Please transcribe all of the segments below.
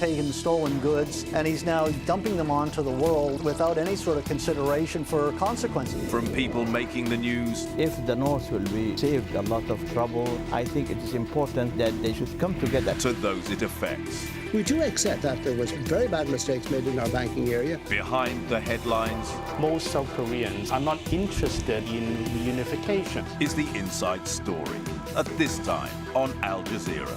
taken stolen goods, and he's now dumping them onto the world without any sort of consideration for consequences. From people making the news. If the North will be saved a lot of trouble, I think it is important that they should come together. To those it affects. We do accept that there was very bad mistakes made in our banking area. Behind the headlines. Most South Koreans are not interested in reunification. Is the inside story. At this time on Al Jazeera.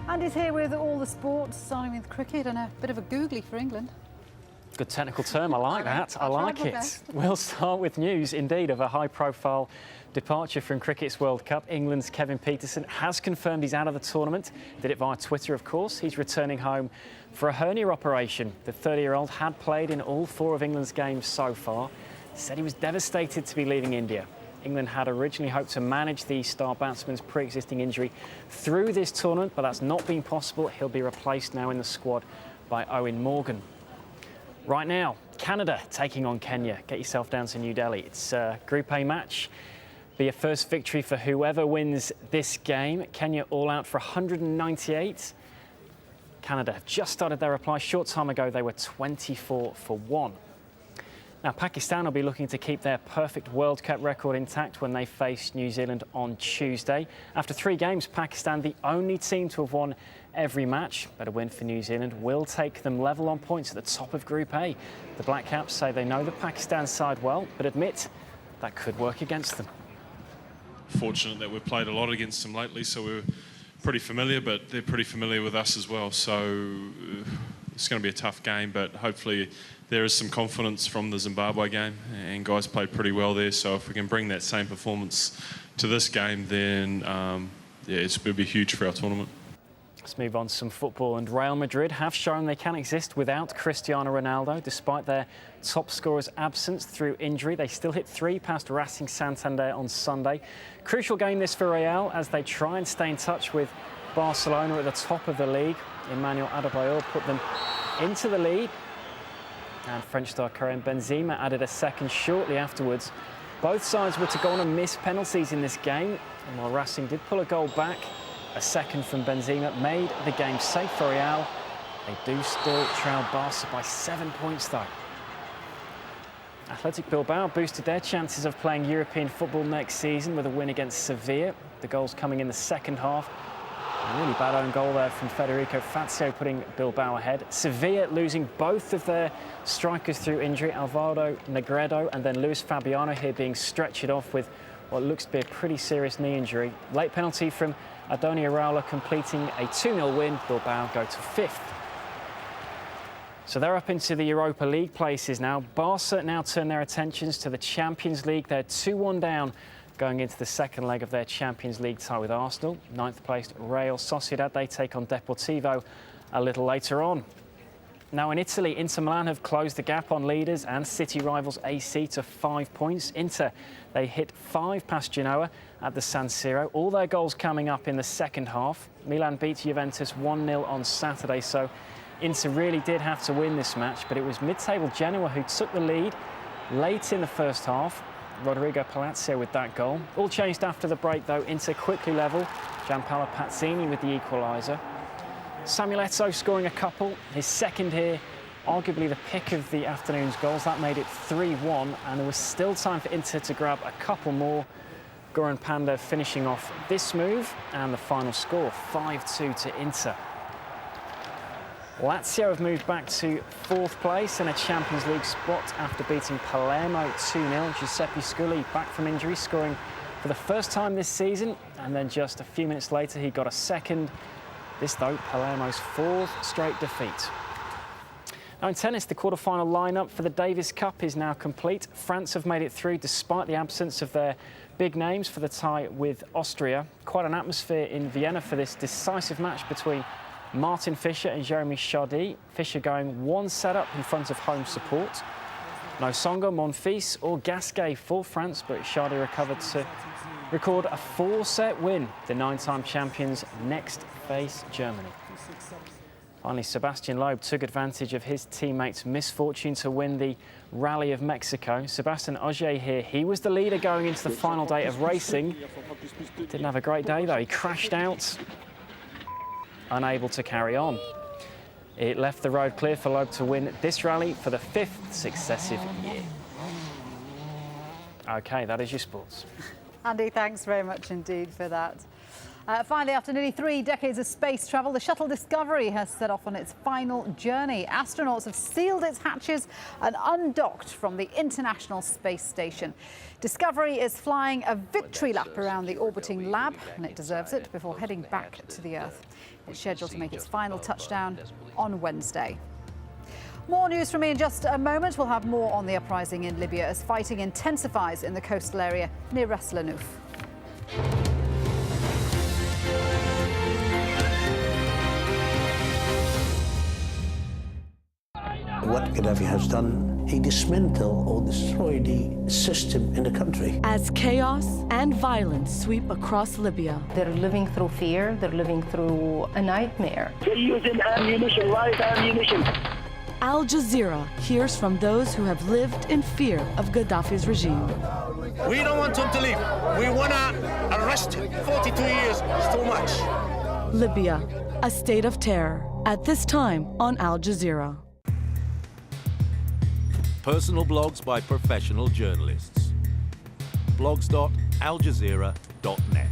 Andy's here with all the sports, starting with cricket and a bit of a googly for England. Good technical term, I like that. I like it. We'll start with news, indeed, of a high-profile departure from Cricket's World Cup. England's Kevin Pietersen has confirmed he's out of the tournament. Did it via Twitter, of course. He's returning home for a hernia operation. The 30-year-old had played in all 4 of England's games so far. Said he was devastated to be leaving India. England had originally hoped to manage the star batsman's pre-existing injury through this tournament, but that's not been possible. He'll be replaced now in the squad by Owen Morgan. Right now, Canada taking on Kenya. Get yourself down to New Delhi. It's a Group A match. Be a first victory for whoever wins this game. Kenya all out for 198. Canada have just started their reply. Short time ago, they were 24 for 1. Now, Pakistan will be looking to keep their perfect World Cup record intact when they face New Zealand on Tuesday. After 3 games, Pakistan, the only team to have won every match. But a win for New Zealand will take them level on points at the top of Group A. The Black Caps say they know the Pakistan side well, but admit that could work against them. Fortunate that we've played a lot against them lately, so we're pretty familiar, but they're pretty familiar with us as well. So it's going to be a tough game, but hopefully there is some confidence from the Zimbabwe game, and guys played pretty well there. So if we can bring that same performance to this game, then yeah, it's going to be huge for our tournament. Let's move on to some football. And Real Madrid have shown they can exist without Cristiano Ronaldo. Despite their top scorer's absence through injury, they still hit 3 past Racing Santander on Sunday. Crucial game this for Real as they try and stay in touch with Barcelona at the top of the league. Emmanuel Adebayor put them into the lead. And French star Karim Benzema added a second shortly afterwards. Both sides were to go on and miss penalties in this game. And while Racing did pull a goal back, a second from Benzema made the game safe for Real. They do still trail Barca by 7 points, though. Athletic Bilbao boosted their chances of playing European football next season with a win against Sevilla. The goals coming in the second half. A really bad own goal there from Federico Fazio, putting Bilbao ahead. Sevilla losing both of their strikers through injury, Alvaro Negredo and then Luis Fabiano here being stretchered off with what looks to be a pretty serious knee injury. Late penalty from Adoni Araola completing a 2-0 win. Bilbao go to 5th. So they're up into the Europa League places now. Barca now turn their attentions to the Champions League. They're 2-1 down going into the second leg of their Champions League tie with Arsenal. 9th placed Real Sociedad, they take on Deportivo a little later on. Now in Italy, Inter Milan have closed the gap on leaders and city rivals AC to 5 points. Inter, they hit 5 past Genoa at the San Siro. All their goals coming up in the second half. Milan beat Juventus 1-0 on Saturday, so Inter really did have to win this match, but it was mid-table Genoa who took the lead late in the first half. Rodrigo Palacio with that goal. All changed after the break, though. Inter quickly level. Gianpaolo Pazzini with the equaliser. Samuel Eto'o scoring a couple. His second here, arguably the pick of the afternoon's goals. That made it 3-1, and there was still time for Inter to grab a couple more. Goran Pandev finishing off this move, and the final score, 5-2 to Inter. Lazio have moved back to 4th place in a Champions League spot after beating Palermo 2-0. Giuseppe Scully back from injury, scoring for the first time this season, and then just a few minutes later he got a second. This, though, Palermo's 4th straight defeat. Now in tennis, the quarter-final lineup for the Davis Cup is now complete. France have made it through despite the absence of their big names for the tie with Austria. Quite an atmosphere in Vienna for this decisive match between Martin Fischer and Jeremy Chardy. Fischer going 1 set up in front of home support. No Songa, Monfils or Gasquet for France, but Chardy recovered to record a 4-set win. The 9-time champions next face Germany. Finally, Sebastian Loeb took advantage of his teammates' misfortune to win the Rally of Mexico. Sebastian Ogier here, he was the leader going into the final day of racing. Didn't have a great day though, he crashed out, unable to carry on. It left the road clear for Loeb to win this rally for the 5th successive year. OK, that is your sports. Andy, thanks very much indeed for that. Finally, after nearly 3 decades of space travel, the shuttle Discovery has set off on its final journey. Astronauts have sealed its hatches and undocked from the International Space Station. Discovery is flying a victory lap around the orbiting lab, and it deserves it, before heading back to the Earth. It's scheduled to make its final touchdown on Wednesday. More news from me in just a moment. We'll have more on the uprising in Libya as fighting intensifies in the coastal area near Ras Lanuf. What Gaddafi has done, he dismantled or destroyed the system in the country. As chaos and violence sweep across Libya. They're living through fear, they're living through a nightmare. They're using ammunition, live ammunition. AlJazeera hears from those who have lived in fear of Gaddafi's regime. We don't want him to leave. We want to arrest him. 42 years is too much. Libya, a state of terror. At this time on AlJazeera. Personal blogs by professional journalists. blogs.aljazeera.net.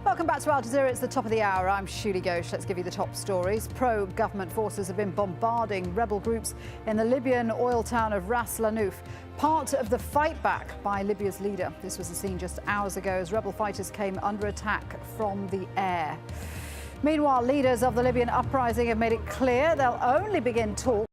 Welcome back to Al Jazeera. It's the top of the hour. I'm Shuli Ghosh. Let's give you the top stories. Pro-government forces have been bombarding rebel groups in the Libyan oil town of Ras Lanuf, part of the fight back by Libya's leader. This was the scene just hours ago as rebel fighters came under attack from the air. Meanwhile, leaders of the Libyan uprising have made it clear they'll only begin talks